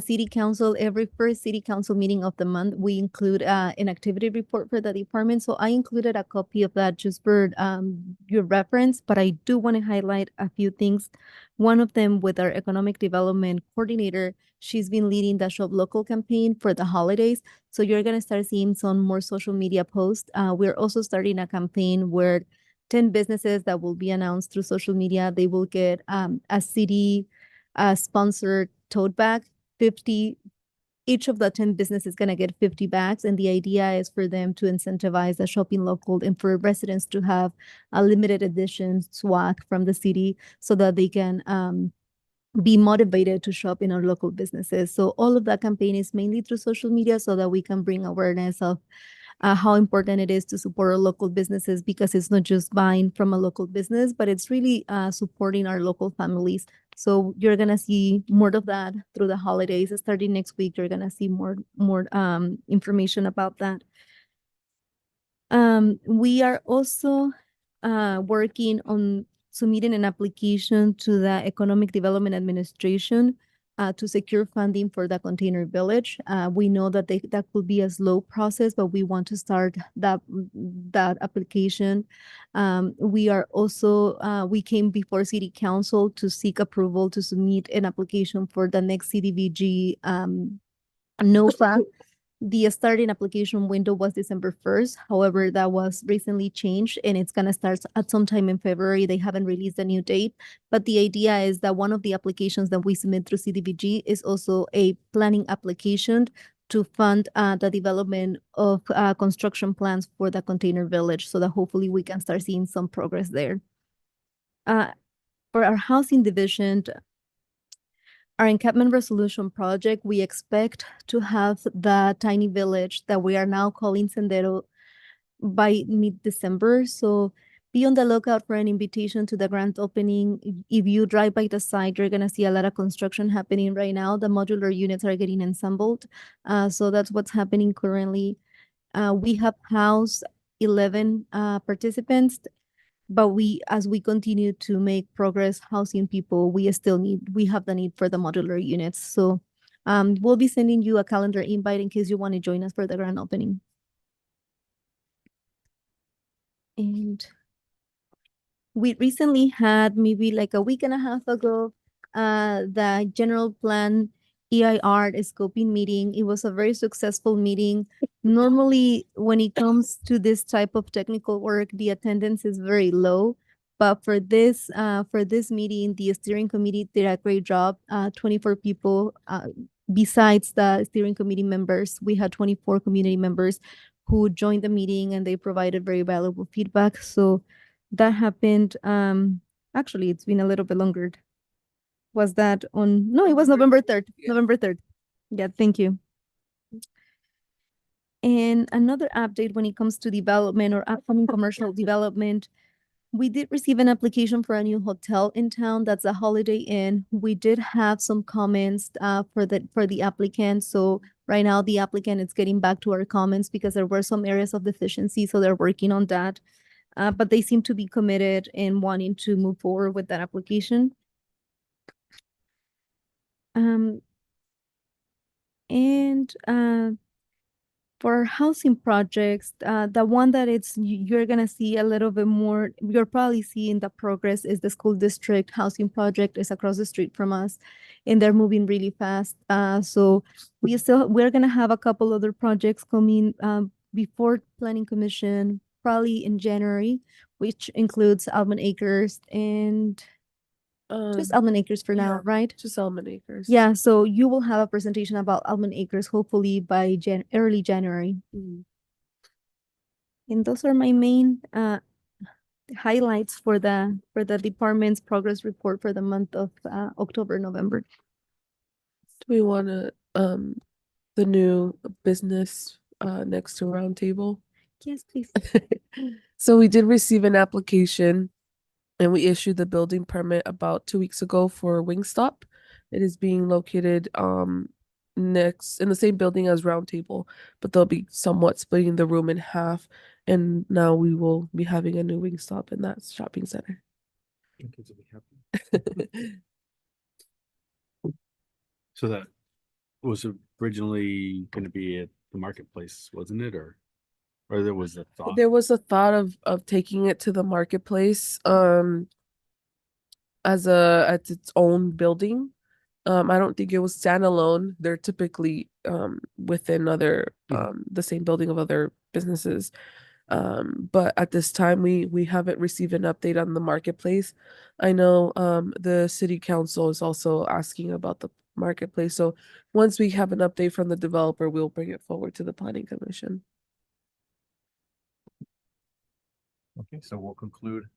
city council, every first city council meeting of the month, we include an activity report for the department. So I included a copy of that just for your reference, but I do want to highlight a few things. One of them with our economic development coordinator, she's been leading the Shop Local campaign for the holidays. So you're going to start seeing some more social media posts. We're also starting a campaign where 10 businesses that will be announced through social media, they will get a city sponsored tote bag. 50, each of the 10 businesses is going to get 50 bags. And the idea is for them to incentivize the shopping local and for residents to have a limited edition swag from the city so that they can be motivated to shop in our local businesses. So all of that campaign is mainly through social media so that we can bring awareness of how important it is to support our local businesses, because it's not just buying from a local business, but it's really supporting our local families. So you're gonna see more of that through the holidays. Starting next week, you're gonna see more information about that. We are also working on submitting an application to the Economic Development Administration to secure funding for the container village. We know that that could be a slow process, but we want to start that application. We are also, we came before City Council to seek approval to submit an application for the next CDBG NOFA. The starting application window was December 1st. However, that was recently changed and it's going to start at some time in February. They haven't released a new date, but the idea is that one of the applications that we submit through CDBG is also a planning application to fund the development of construction plans for the container village so that hopefully we can start seeing some progress there. For our housing division, our encampment resolution project, we expect to have the tiny village that we are now calling Sendero by mid-December. So be on the lookout for an invitation to the grand opening. If you drive by the site, you're going to see a lot of construction happening right now. The modular units are getting assembled. So that's what's happening currently. We have housed 11 participants. But as we continue to make progress housing people, we have the need for the modular units. So We'll be sending you a calendar invite in case you want to join us for the grand opening. And we recently had, maybe like a week and a half ago, the general plan EIR scoping meeting. It was a very successful meeting. Normally, when it comes to this type of technical work, the attendance is very low. But for this meeting, the steering committee did a great job. 24 people, besides the steering committee members, we had 24 community members who joined the meeting, and they provided very valuable feedback. So that happened, actually, it's been a little bit longer. Was that on, no, it was November 3rd, Yeah. November 3rd. Yeah, thank you. And another update when it comes to development or upcoming commercial development, we did receive an application for a new hotel in town. That's a Holiday Inn. We did have some comments for the applicant. So right now the applicant is getting back to our comments because there were some areas of deficiency. So they're working on that. But they seem to be committed and wanting to move forward with that application. And for housing projects, the one that you're gonna see a little bit more, you're probably seeing the progress is the school district housing project is across the street from us, and they're moving really fast. So we're gonna have a couple other projects coming before Planning Commission, probably in January, which includes Almond Acres and just Almond Acres for now, yeah. right? Just Almond Acres. Yeah, so you will have a presentation about Almond Acres hopefully by early January. Mhm. And those are my main highlights for the department's progress report for the month of October, November. Do we want to, the new business, next to Roundtable? Yes, please. So we did receive an application and we issued the building permit about 2 weeks ago for Wingstop. It is being located next in the same building as Roundtable, but they'll be somewhat splitting the room in half. And now we will be having a new Wingstop in that shopping center. Kids will be happy. So that was originally gonna be at the marketplace, wasn't it, or there was a thought? There was a thought of taking it to the marketplace as its own building. I don't think it was standalone. They're typically within other the same building of other businesses. But at this time we haven't received an update on the marketplace. I know the city council is also asking about the marketplace. So once we have an update from the developer, we'll bring it forward to the planning commission. Okay, so we'll conclude